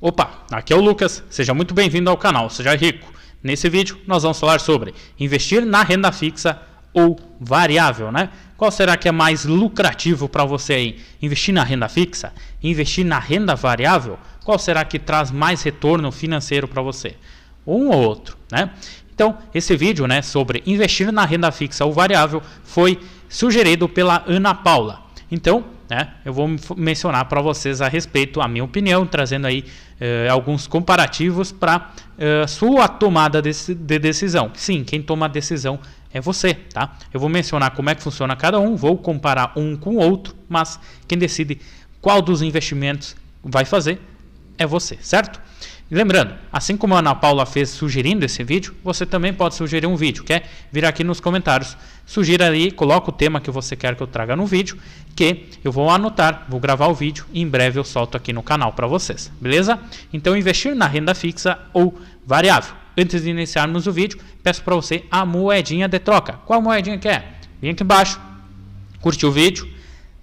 Opa, aqui é o Lucas, seja muito bem-vindo ao canal Seja Rico. Nesse vídeo nós vamos falar sobre investir na renda fixa ou variável, né? Qual será que é mais lucrativo para você aí? Investir na renda fixa? Investir na renda variável? Qual será que traz mais retorno financeiro para você? Um ou outro, né? Então, esse vídeo, né, sobre investir na renda fixa ou variável foi sugerido pela Ana Paula. Então, né, eu vou mencionar para vocês a respeito, a minha opinião, trazendo aí alguns comparativos para sua tomada de decisão. Sim, quem toma a decisão é você, tá? Eu vou mencionar como é que funciona cada um, vou comparar um com o outro, mas quem decide qual dos investimentos vai fazer é você, certo? E lembrando, assim como a Ana Paula fez sugerindo esse vídeo, você também pode sugerir um vídeo, quer vir aqui nos comentários, sugira aí, coloca o tema que você quer que eu traga no vídeo, que eu vou anotar, vou gravar o vídeo e em breve eu solto aqui no canal para vocês, beleza? Então, investir na renda fixa ou variável. Antes de iniciarmos o vídeo, peço para você a moedinha de troca. Qual moedinha que é? Vem aqui embaixo, curte o vídeo,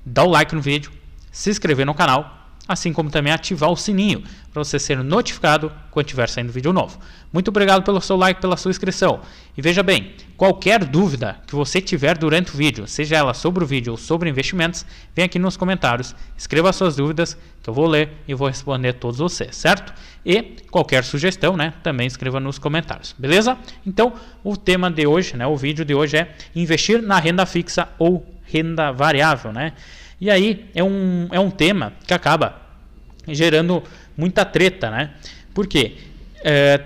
dá o like no vídeo, se inscrever no canal, assim como também ativar o sininho para você ser notificado quando tiver saindo vídeo novo. Muito obrigado pelo seu like, pela sua inscrição. E veja bem, qualquer dúvida que você tiver durante o vídeo, seja ela sobre o vídeo ou sobre investimentos, vem aqui nos comentários, escreva suas dúvidas que eu vou ler e vou responder todos vocês, certo? E qualquer sugestão, né, também escreva nos comentários, beleza? Então, o tema de hoje, né, o vídeo de hoje é investir na renda fixa ou renda variável, né? E aí é um tema que acaba gerando muita treta, né? Por quê?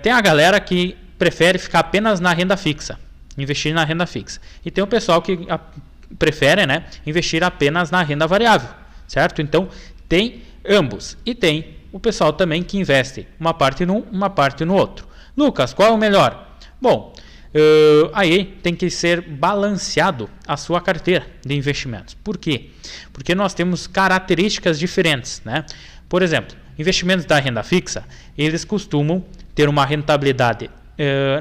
Tem a galera que prefere ficar apenas na renda fixa, investir na renda fixa. E tem o pessoal que prefere, né, investir apenas na renda variável, certo? Então, tem ambos. E tem o pessoal também que investe uma parte num, uma parte no outro. Lucas, qual é o melhor? Bom, aí tem que ser balanceado a sua carteira de investimentos. Por quê? Porque nós temos características diferentes, né? Por exemplo, investimentos da renda fixa, eles costumam ter uma rentabilidade,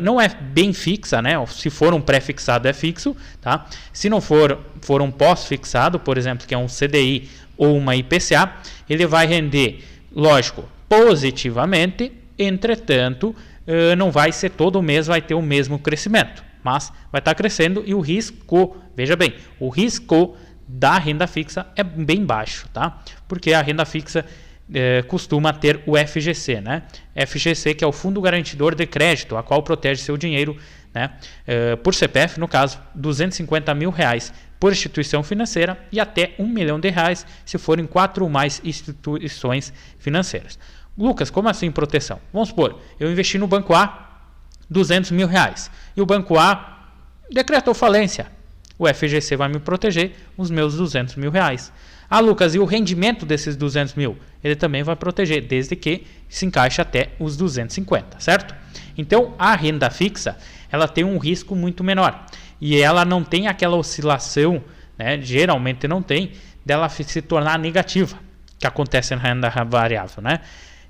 não é bem fixa, né? Se for um pré-fixado é fixo, tá? Se não for um pós-fixado, por exemplo, que é um CDI ou uma IPCA, ele vai render, lógico, positivamente, entretanto, não vai ser todo mês, vai ter o mesmo crescimento, mas vai estar crescendo e o risco, veja bem, o risco da renda fixa é bem baixo, tá? Porque a renda fixa costuma ter o FGC, né? FGC, que é o Fundo Garantidor de Crédito, a qual protege seu dinheiro, né? Por CPF, no caso, R$250 mil por instituição financeira e até R$1 milhão se forem 4 ou mais instituições financeiras. Lucas, como assim proteção? Vamos supor, eu investi no Banco A R$200 mil e o Banco A decretou falência. O FGC vai me proteger os meus R$200 mil. Ah, Lucas, e o rendimento desses 200 mil? Ele também vai proteger, desde que se encaixe até os 250, certo? Então, a renda fixa, ela tem um risco muito menor. E ela não tem aquela oscilação, né, geralmente não tem, dela se tornar negativa, que acontece na renda variável, né?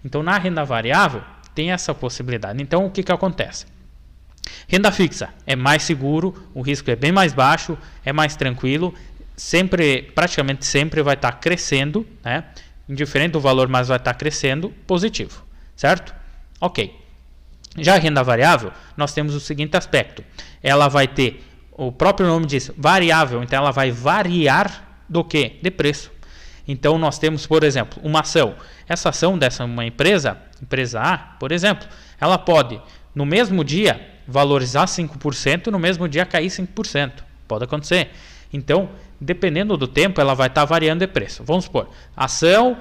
Então, na renda variável, tem essa possibilidade. Então, o que acontece? Renda fixa é mais seguro, o risco é bem mais baixo, é mais tranquilo, praticamente sempre vai estar crescendo, né? Indiferente do valor, mas vai estar crescendo positivo, certo? Ok. Já a renda variável, nós temos o seguinte aspecto. Ela vai ter, o próprio nome diz, variável, então ela vai variar do quê? De preço. Então nós temos, por exemplo, uma ação. Essa ação dessa uma empresa A, por exemplo, ela pode, no mesmo dia, valorizar 5% e no mesmo dia cair 5%. Pode acontecer. Então, dependendo do tempo, ela vai estar variando de preço. Vamos supor, a ação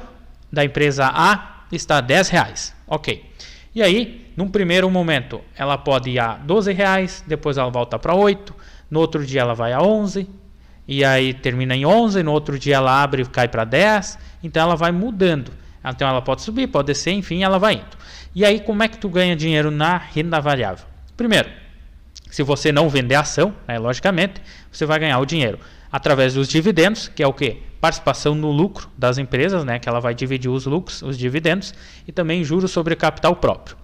da empresa A está a R$10. Ok. E aí, num primeiro momento, ela pode ir a R$12, depois ela volta para 8, no outro dia ela vai a 11, e aí termina em 11, no outro dia ela abre e cai para 10, então ela vai mudando. Então ela pode subir, pode descer, enfim, ela vai indo. E aí, como é que tu ganha dinheiro na renda variável? Primeiro, se você não vender ação, né, logicamente, você vai ganhar o dinheiro através dos dividendos, que é o quê? Participação no lucro das empresas, né, que ela vai dividir os lucros, os dividendos, e também juros sobre capital próprio.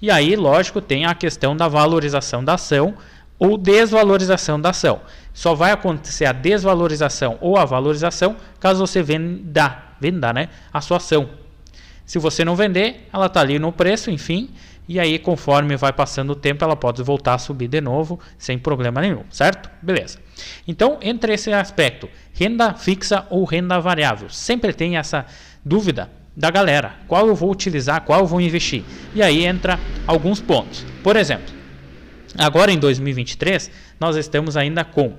E aí, lógico, tem a questão da valorização da ação ou desvalorização da ação. Só vai acontecer a desvalorização ou a valorização caso você venda, né, a sua ação. Se você não vender, ela está ali no preço, enfim, e aí conforme vai passando o tempo, ela pode voltar a subir de novo, sem problema nenhum, certo? Beleza. Então, entre esse aspecto, renda fixa ou renda variável, sempre tem essa dúvida da galera, qual eu vou utilizar, qual eu vou investir. E aí entra alguns pontos. Por exemplo, agora em 2023, nós estamos ainda com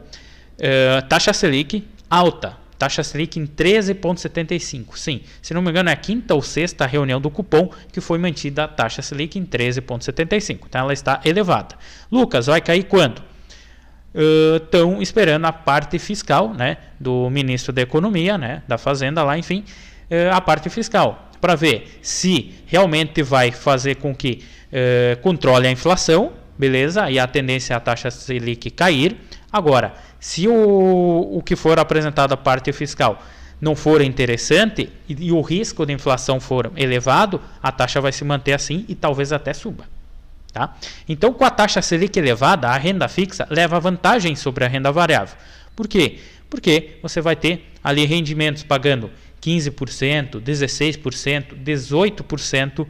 taxa Selic alta. Taxa Selic em 13,75. Sim, se não me engano é a quinta ou sexta reunião do cupom que foi mantida a taxa Selic em 13,75. Então ela está elevada. Lucas, vai cair quando? Estão esperando a parte fiscal, né, do ministro da Economia, né, da Fazenda lá, enfim, a parte fiscal, para ver se realmente vai fazer com que controle a inflação, beleza? E a tendência é a taxa Selic cair. Agora, se o que for apresentado a parte fiscal não for interessante e o risco de inflação for elevado, a taxa vai se manter assim e talvez até suba. Tá? Então, com a taxa Selic elevada, a renda fixa leva vantagem sobre a renda variável. Por quê? Porque você vai ter ali rendimentos pagando 15%, 16%, 18%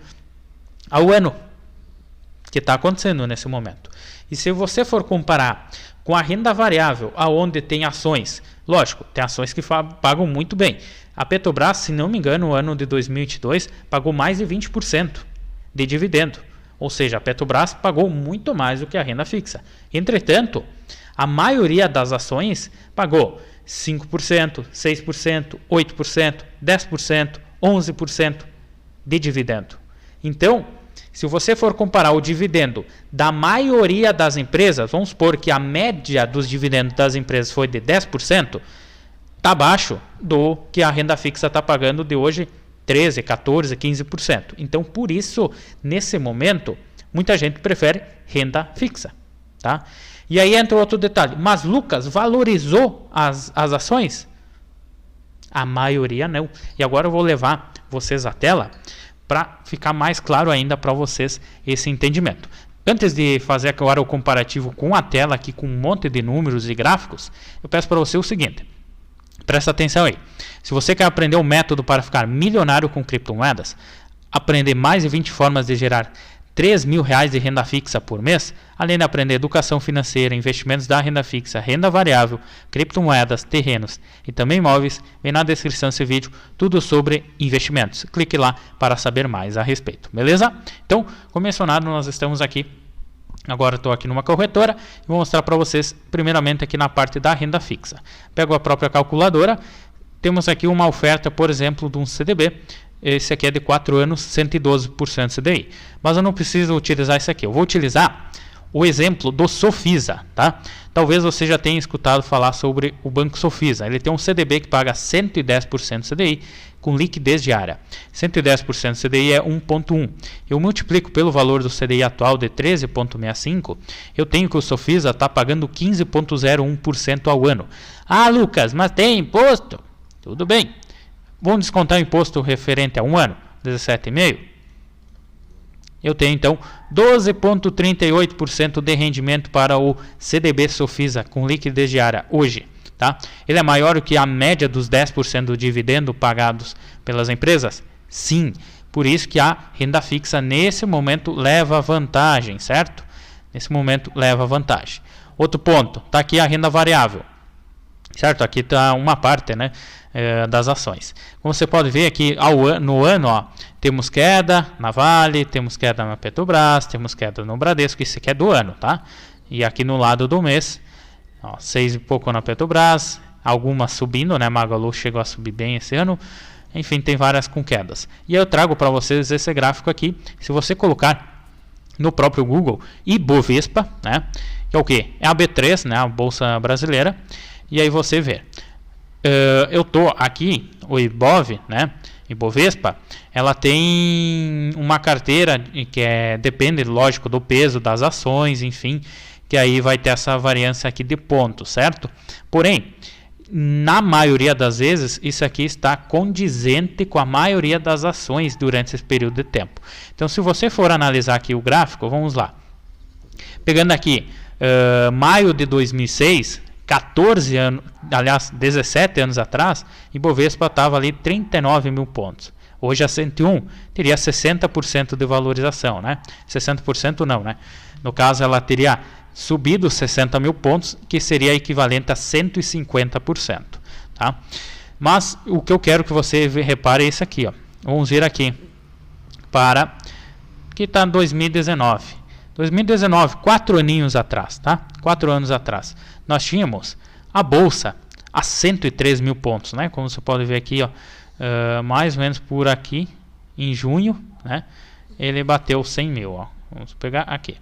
ao ano, que está acontecendo nesse momento. E se você for comparar com a renda variável, aonde tem ações, lógico, tem ações que pagam muito bem. A Petrobras, se não me engano, no ano de 2022, pagou mais de 20% de dividendo. Ou seja, a Petrobras pagou muito mais do que a renda fixa. Entretanto, a maioria das ações pagou 5%, 6%, 8%, 10%, 11% de dividendo. Então, se você for comparar o dividendo da maioria das empresas, vamos supor que a média dos dividendos das empresas foi de 10%, está abaixo do que a renda fixa está pagando de hoje, 13%, 14%, 15%. Então, por isso, nesse momento, muita gente prefere renda fixa. Tá? E aí entra outro detalhe. Mas, Lucas, valorizou as ações? A maioria não. E agora eu vou levar vocês à tela para ficar mais claro ainda para vocês esse entendimento. Antes de fazer agora o comparativo com a tela aqui com um monte de números e gráficos, eu peço para você o seguinte, presta atenção aí. Se você quer aprender um método para ficar milionário com criptomoedas, aprender mais de 20 formas de gerar R$3.000 de renda fixa por mês, além de aprender educação financeira, investimentos da renda fixa, renda variável, criptomoedas, terrenos e também imóveis, vem na descrição desse vídeo tudo sobre investimentos. Clique lá para saber mais a respeito, beleza? Então, como mencionado, nós estamos aqui, agora estou aqui numa corretora e vou mostrar para vocês, primeiramente aqui na parte da renda fixa. Pego a própria calculadora, temos aqui uma oferta, por exemplo, de um CDB. Esse aqui é de 4 anos, 112% CDI. Mas eu não preciso utilizar esse aqui. Eu vou utilizar o exemplo do Sofisa. Tá? Talvez você já tenha escutado falar sobre o Banco Sofisa. Ele tem um CDB que paga 110% CDI com liquidez diária. 110% CDI é 1,1. Eu multiplico pelo valor do CDI atual de 13,65. Eu tenho que o Sofisa está pagando 15,01% ao ano. Ah, Lucas, mas tem imposto? Tudo bem. Vamos descontar o imposto referente a um ano, 17,5%. Eu tenho então 12,38% de rendimento para o CDB Sofisa com liquidez diária hoje. Tá? Ele é maior do que a média dos 10% do dividendo pagados pelas empresas? Sim, por isso que a renda fixa nesse momento leva vantagem, certo? Nesse momento leva vantagem. Outro ponto, está aqui a renda variável. Certo? Aqui está uma parte, né, das ações. Como você pode ver aqui no ano, ó, temos queda na Vale, temos queda na Petrobras, temos queda no Bradesco, isso aqui é do ano, tá? E aqui no lado do mês, ó, 6 e pouco na Petrobras, algumas subindo, né? Magalu chegou a subir bem esse ano. Enfim, tem várias com quedas. E eu trago para vocês esse gráfico aqui. Se você colocar no próprio Google Ibovespa, né? Que é o que? É a B3, né? A Bolsa Brasileira. E aí você vê, eu tô aqui, o Ibov, né, Ibovespa, ela tem uma carteira que depende, lógico, do peso das ações, enfim, que aí vai ter essa variância aqui de pontos, certo? Porém, na maioria das vezes, isso aqui está condizente com a maioria das ações durante esse período de tempo. Então, se você for analisar aqui o gráfico, vamos lá. Pegando aqui, maio de 2006... 14 anos, aliás, 17 anos atrás, Ibovespa estava ali 39 mil pontos. Hoje a 101 teria 60% de valorização, né? 60% não, né? No caso, ela teria subido 60 mil pontos, que seria equivalente a 150%, tá? Mas o que eu quero que você repare é isso aqui, ó. Vamos vir aqui para que está 2019. 2019, 4 aninhos atrás, tá? 4 anos atrás, nós tínhamos a bolsa a 103 mil pontos, né? Como você pode ver aqui, ó, mais ou menos por aqui, em junho, né? Ele bateu 100 mil, ó. Vamos pegar aqui.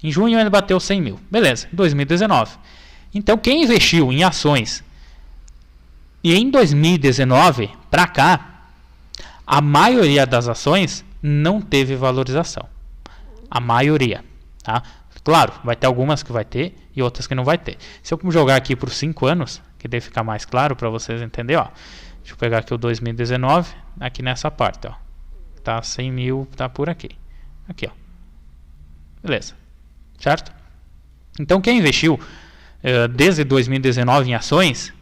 Em junho ele bateu 100 mil, beleza? 2019. Então quem investiu em ações e em 2019 para cá, a maioria das ações não teve valorização. A maioria, tá? Claro, vai ter algumas que vai ter e outras que não vai ter. Se eu jogar aqui por 5 anos, que deve ficar mais claro para vocês entenderem, ó. Deixa eu pegar aqui o 2019, aqui nessa parte, ó. Tá 100 mil, tá por aqui. Aqui, ó. Beleza. Certo? Então quem investiu desde 2019 em ações,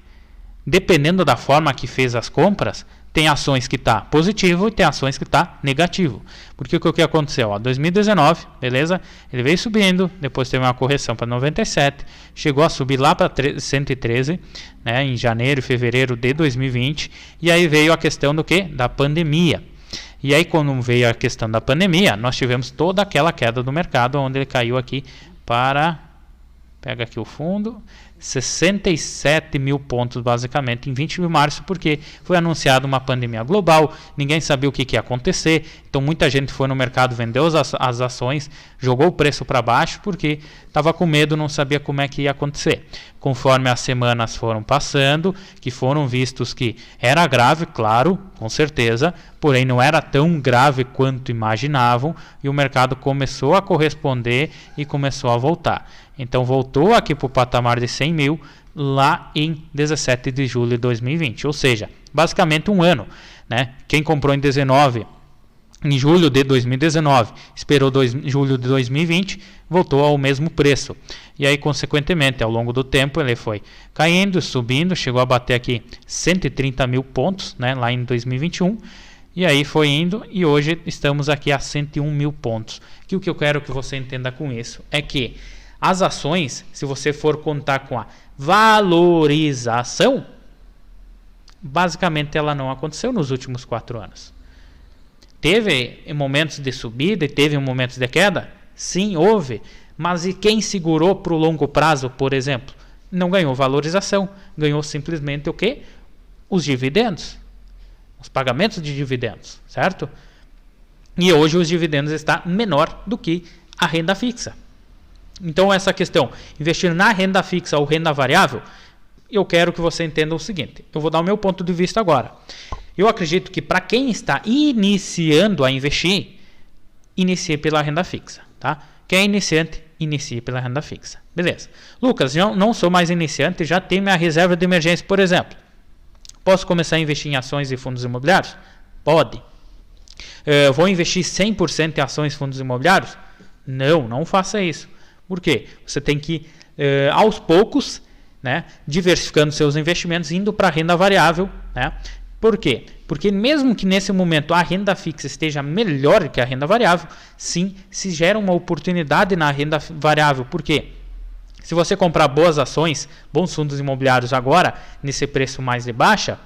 dependendo da forma que fez as compras, tem ações que está positivo e tem ações que está negativo. Porque o que aconteceu? Ó, 2019, beleza? Ele veio subindo, depois teve uma correção para 97, chegou a subir lá para 113, né, em janeiro e fevereiro de 2020, e aí veio a questão do quê? Da pandemia. E aí quando veio a questão da pandemia, nós tivemos toda aquela queda do mercado, onde ele caiu aqui para... Pega aqui o fundo, 67 mil pontos basicamente em 20 de março, porque foi anunciada uma pandemia global, ninguém sabia o que ia acontecer, então muita gente foi no mercado, vendeu as ações, jogou o preço para baixo, porque estava com medo, não sabia como é que ia acontecer. Conforme as semanas foram passando, que foram vistos que era grave, claro, com certeza, porém não era tão grave quanto imaginavam, e o mercado começou a corresponder e começou a voltar. Então voltou aqui para o patamar de 100 mil lá em 17 de julho de 2020. Ou seja, basicamente um ano, né? Quem comprou em julho de 2019, esperou julho de 2020, voltou ao mesmo preço. E aí, consequentemente, ao longo do tempo, ele foi caindo, subindo, chegou a bater aqui 130 mil pontos, né? Lá em 2021. E aí foi indo e hoje estamos aqui a 101 mil pontos. Que o que eu quero que você entenda com isso é que as ações, se você for contar com a valorização, basicamente ela não aconteceu nos últimos 4 anos. Teve momentos de subida e teve momentos de queda? Sim, houve. Mas e quem segurou para o longo prazo, por exemplo? Não ganhou valorização. Ganhou simplesmente o quê? Os dividendos. Os pagamentos de dividendos, certo? E hoje os dividendos estão menor do que a renda fixa. Então essa questão, investir na renda fixa ou renda variável, eu quero que você entenda o seguinte. Eu vou dar o meu ponto de vista agora. Eu acredito que para quem está iniciando a investir, inicie pela renda fixa, tá? Quem é iniciante, inicie pela renda fixa. Beleza. Lucas, eu não sou mais iniciante, já tenho minha reserva de emergência, por exemplo. Posso começar a investir em ações e fundos imobiliários? Pode. Vou investir 100% em ações e fundos imobiliários? Não, não faça isso. Por quê? Você tem que, aos poucos, né, diversificando seus investimentos, indo para a renda variável, né? Por quê? Porque mesmo que nesse momento a renda fixa esteja melhor que a renda variável, sim, se gera uma oportunidade na renda variável. Por quê? Se você comprar boas ações, bons fundos imobiliários agora, nesse preço mais de baixa,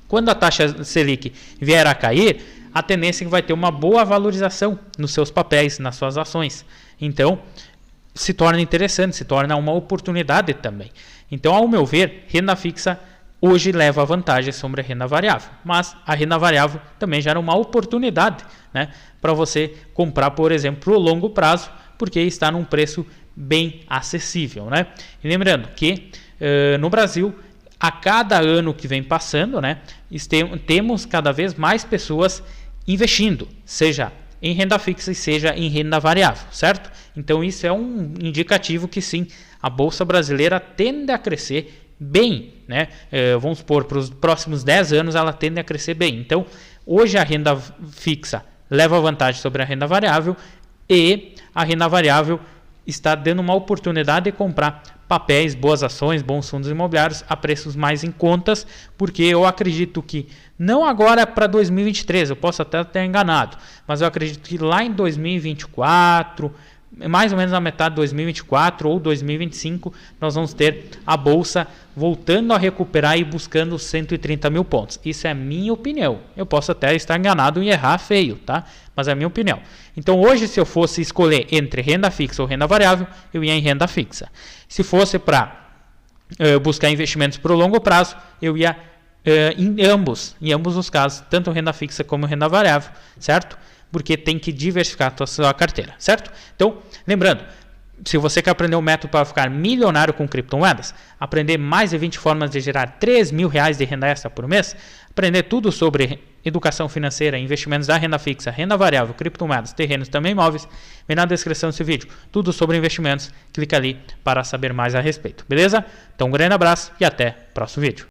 quando a taxa Selic vier a cair, a tendência é que vai ter uma boa valorização nos seus papéis, nas suas ações. Então, se torna interessante, se torna uma oportunidade também. Então, ao meu ver, renda fixa hoje leva vantagem sobre a renda variável, mas a renda variável também gera uma oportunidade, né, para você comprar, por exemplo, para o longo prazo, porque está num preço bem acessível, né? E lembrando que no Brasil, a cada ano que vem passando, né, temos cada vez mais pessoas investindo, seja em renda fixa e seja em renda variável, certo? Então isso é um indicativo que sim, a Bolsa Brasileira tende a crescer bem, né? Vamos supor, para os próximos 10 anos ela tende a crescer bem. Então, hoje a renda fixa leva vantagem sobre a renda variável e a renda variável está dando uma oportunidade de comprar papéis, boas ações, bons fundos imobiliários a preços mais em contas, porque eu acredito que, não agora para 2023, eu posso até ter enganado, mas eu acredito que lá em 2024, mais ou menos na metade de 2024 ou 2025, nós vamos ter a Bolsa voltando a recuperar e buscando os 130 mil pontos. Isso é a minha opinião. Eu posso até estar enganado e errar feio, tá? Mas é a minha opinião. Então hoje, se eu fosse escolher entre renda fixa ou renda variável, eu ia em renda fixa. Se fosse para buscar investimentos para o longo prazo, eu ia em ambos os casos, tanto renda fixa como renda variável, certo? Porque tem que diversificar a sua carteira, certo? Então, lembrando, se você quer aprender um método para ficar milionário com criptomoedas, aprender mais de 20 formas de gerar R$3.000 de renda extra por mês, aprender tudo sobre educação financeira, investimentos da renda fixa, renda variável, criptomoedas, terrenos e também imóveis, vem na descrição desse vídeo, tudo sobre investimentos, clica ali para saber mais a respeito, beleza? Então, um grande abraço e até o próximo vídeo.